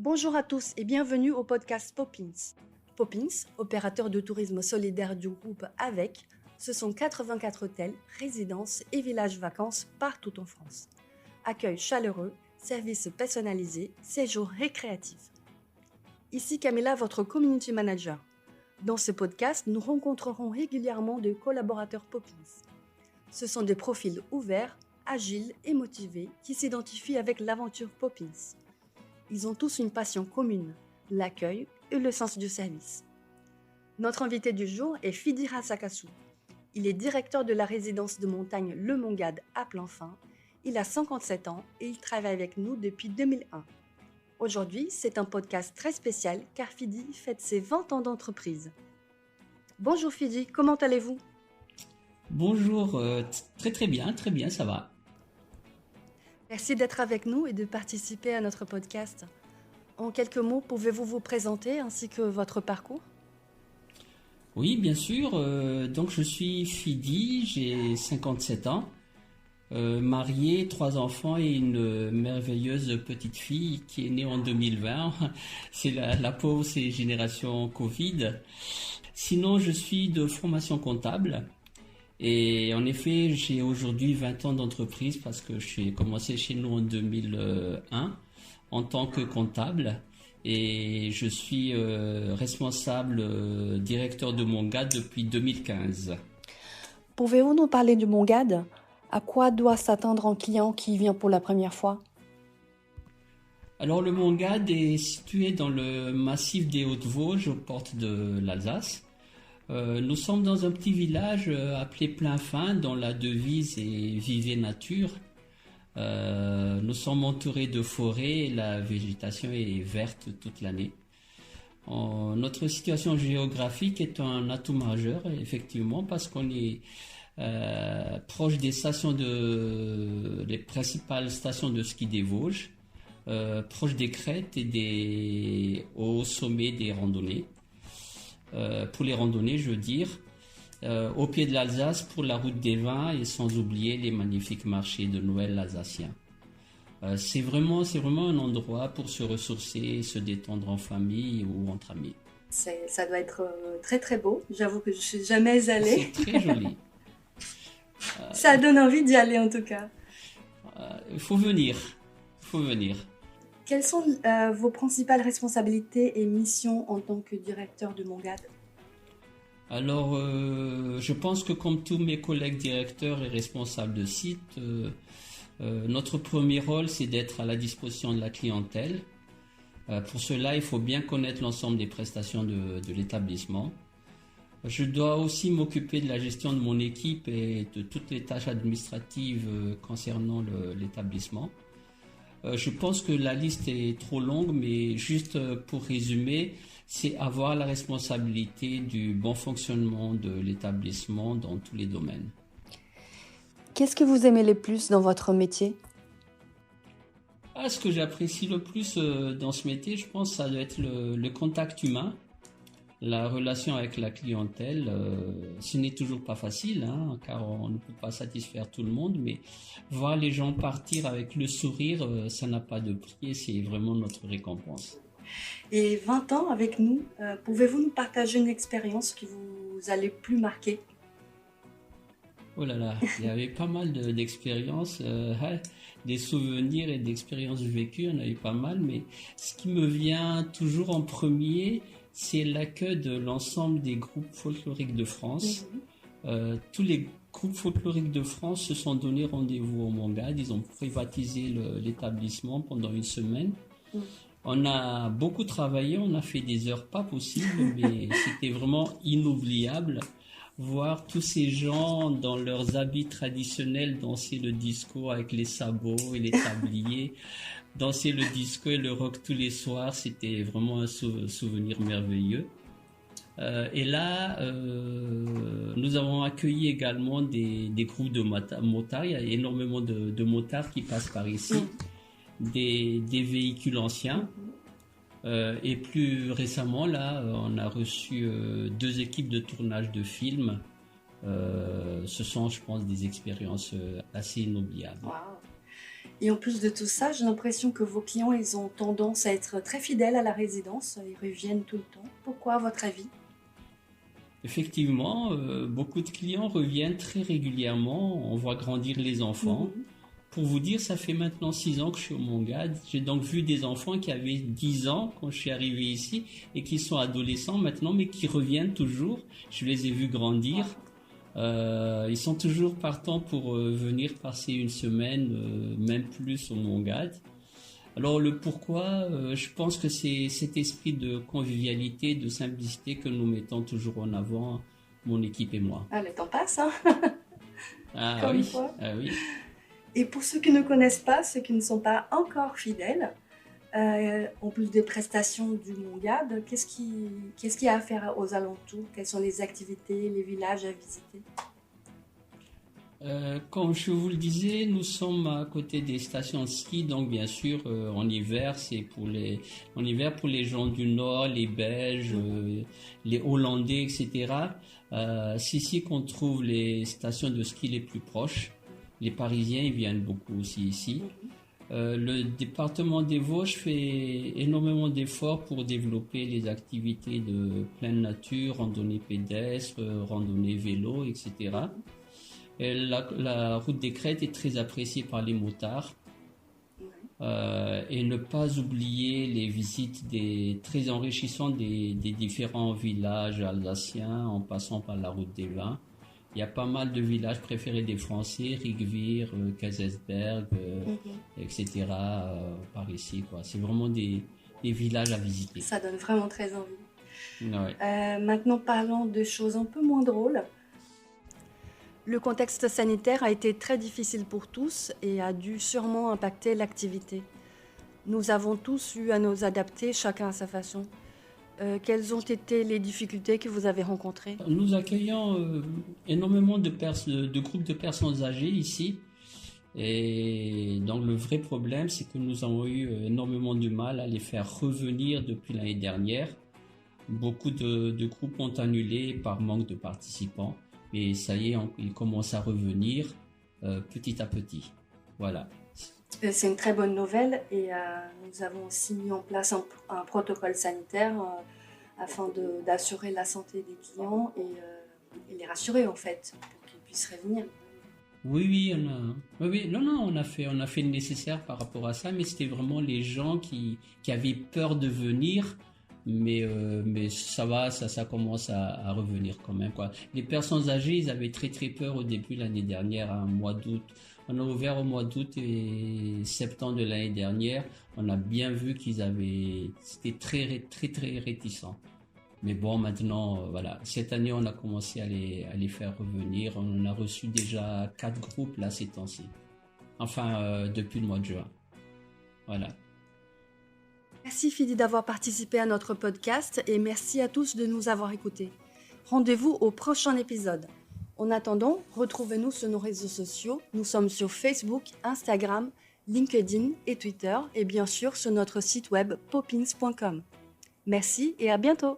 Bonjour à tous et bienvenue au podcast Poppins. Poppins, opérateur de tourisme solidaire du groupe AVEC, ce sont 84 hôtels, résidences et villages vacances partout en France. Accueil chaleureux, services personnalisés, séjours récréatifs. Ici Camilla, votre community manager. Dans ce podcast, nous rencontrerons régulièrement des collaborateurs Poppins. Ce sont des profils ouverts, agiles et motivés qui s'identifient avec l'aventure Poppins. Ils ont tous une passion commune, l'accueil et le sens du service. Notre invité du jour est Fidira Sakassou. Il est directeur de la résidence de montagne Le Mongade à Plainfin. Il a 57 ans et il travaille avec nous depuis 2001. Aujourd'hui, c'est un podcast très spécial car Fidi fête ses 20 ans d'entreprise. Bonjour Fidi, comment allez-vous ? Bonjour, très bien, ça va. Merci d'être avec nous et de participer à notre podcast. En quelques mots, pouvez-vous vous présenter ainsi que votre parcours ? Oui, bien sûr. Donc je suis Fidi, j'ai 57 ans, marié, 3 enfants et une merveilleuse petite fille qui est née en 2020. C'est la pauvre, c'est génération Covid. Sinon, je suis de formation comptable. Et en effet, j'ai aujourd'hui 20 ans d'entreprise parce que j'ai commencé chez nous en 2001 en tant que comptable et je suis responsable directeur de Mongade depuis 2015. Pouvez-vous nous parler du Mongade ? À quoi doit s'attendre un client qui vient pour la première fois ? Alors le Mongade est situé dans le massif des Hautes-Vosges aux portes de l'Alsace. Nous sommes dans un petit village appelé Plainfin dont la devise est Vivez nature. Nous sommes entourés de forêts et la végétation est verte toute l'année. Notre situation géographique est un atout majeur effectivement parce qu'on est proche des les principales stations de ski des Vosges, proche des crêtes et au sommet des randonnées. Pour les randonnées, je veux dire, au pied de l'Alsace pour la route des vins et sans oublier les magnifiques marchés de Noël alsaciens. C'est vraiment un endroit pour se ressourcer, se détendre en famille ou entre amis. Ça doit être très très beau, j'avoue que je ne suis jamais allée. C'est très joli. Ça donne envie d'y aller en tout cas. Il faut venir. Quelles sont vos principales responsabilités et missions en tant que directeur de Mongade ? Alors, je pense que comme tous mes collègues directeurs et responsables de site, notre premier rôle, c'est d'être à la disposition de la clientèle. Pour cela, il faut bien connaître l'ensemble des prestations de l'établissement. Je dois aussi m'occuper de la gestion de mon équipe et de toutes les tâches administratives concernant l'établissement. Je pense que la liste est trop longue, mais juste pour résumer, c'est avoir la responsabilité du bon fonctionnement de l'établissement dans tous les domaines. Qu'est-ce que vous aimez le plus dans votre métier ? Ce que j'apprécie le plus dans ce métier, je pense, ça doit être le contact humain, la relation avec la clientèle. Ce n'est toujours pas facile, car on ne peut pas satisfaire tout le monde, mais voir les gens partir avec le sourire, ça n'a pas de prix et c'est vraiment notre récompense. Et 20 ans avec nous, pouvez-vous nous partager une expérience qui vous a le plus marqué ? Oh là là, il y avait pas mal d'expériences, des souvenirs et d'expériences vécues, on a eu pas mal, mais ce qui me vient toujours en premier, c'est l'accueil de l'ensemble des groupes folkloriques de France. Tous les groupes folkloriques de France se sont donné rendez-vous au Mongade. Ils ont privatisé l'établissement pendant une semaine. On a beaucoup travaillé, on a fait des heures pas possibles, mais c'était vraiment inoubliable. Voir tous ces gens dans leurs habits traditionnels danser le disco avec les sabots et les tabliers. Danser le disco et le rock tous les soirs, c'était vraiment un souvenir merveilleux. Et là, nous avons accueilli également des groupes de motards. Il y a énormément de motards qui passent par ici, des véhicules anciens. Et plus récemment, là, on a reçu 2 équipes de tournage de films. Ce sont, je pense, des expériences assez inoubliables. Wow. Et en plus de tout ça, j'ai l'impression que vos clients, ils ont tendance à être très fidèles à la résidence. Ils reviennent tout le temps. Pourquoi, à votre avis? Effectivement, beaucoup de clients reviennent très régulièrement. On voit grandir les enfants. Mhm. Pour vous dire, ça fait maintenant 6 ans que je suis au Mongad. J'ai donc vu des enfants qui avaient 10 ans quand je suis arrivé ici et qui sont adolescents maintenant, mais qui reviennent toujours. Je les ai vus grandir. Ils sont toujours partants pour venir passer une semaine, même plus au Mongad. Alors le pourquoi, je pense que c'est cet esprit de convivialité, de simplicité que nous mettons toujours en avant, mon équipe et moi. Ah, le temps passe, hein, Ah comme oui, quoi. ah oui. Et pour ceux qui ne connaissent pas, ceux qui ne sont pas encore fidèles, en plus des prestations du Mongad, qu'est-ce qu'il y a à faire aux alentours? Quelles sont les activités, les villages à visiter? Comme je vous le disais, nous sommes à côté des stations de ski, donc bien sûr en hiver pour les gens du Nord, les Belges, les Hollandais, etc. C'est ici qu'on trouve les stations de ski les plus proches. Les Parisiens ils viennent beaucoup aussi ici. Le département des Vosges fait énormément d'efforts pour développer les activités de pleine nature, randonnée pédestre, randonnée vélo, etc. Et la route des crêtes est très appréciée par les motards. Et ne pas oublier les visites très enrichissantes des différents villages alsaciens en passant par la route des vins. Il y a pas mal de villages préférés des Français, Rigvir, Kazelsberg, etc. Par ici, quoi. C'est vraiment des villages à visiter. Ça donne vraiment très envie. Ouais. Maintenant, parlons de choses un peu moins drôles. Le contexte sanitaire a été très difficile pour tous et a dû sûrement impacter l'activité. Nous avons tous eu à nous adapter, chacun à sa façon. Quelles ont été les difficultés que vous avez rencontrées? Nous accueillons énormément de groupes de personnes âgées ici. Et donc le vrai problème, c'est que nous avons eu énormément de mal à les faire revenir depuis l'année dernière. Beaucoup de groupes ont annulé par manque de participants. Et ça y est, ils commencent à revenir petit à petit. Voilà. C'est une très bonne nouvelle et nous avons aussi mis en place un protocole sanitaire afin d'assurer la santé des clients et les rassurer en fait pour qu'ils puissent revenir. Oui, on a fait le nécessaire par rapport à ça, mais c'était vraiment les gens qui avaient peur de venir. Mais ça va, ça commence à revenir quand même, quoi. Les personnes âgées, ils avaient très très peur au début l'année dernière, hein, mois d'août. On a ouvert au mois d'août et septembre de l'année dernière. On a bien vu c'était très très très réticents. Mais bon, maintenant, voilà. Cette année, on a commencé à les faire revenir. On en a reçu déjà 4 groupes là ces temps-ci. Enfin, depuis le mois de juin. Voilà. Merci Fidi d'avoir participé à notre podcast et merci à tous de nous avoir écoutés. Rendez-vous au prochain épisode. En attendant, retrouvez-nous sur nos réseaux sociaux. Nous sommes sur Facebook, Instagram, LinkedIn et Twitter et bien sûr sur notre site web popins.com. Merci et à bientôt.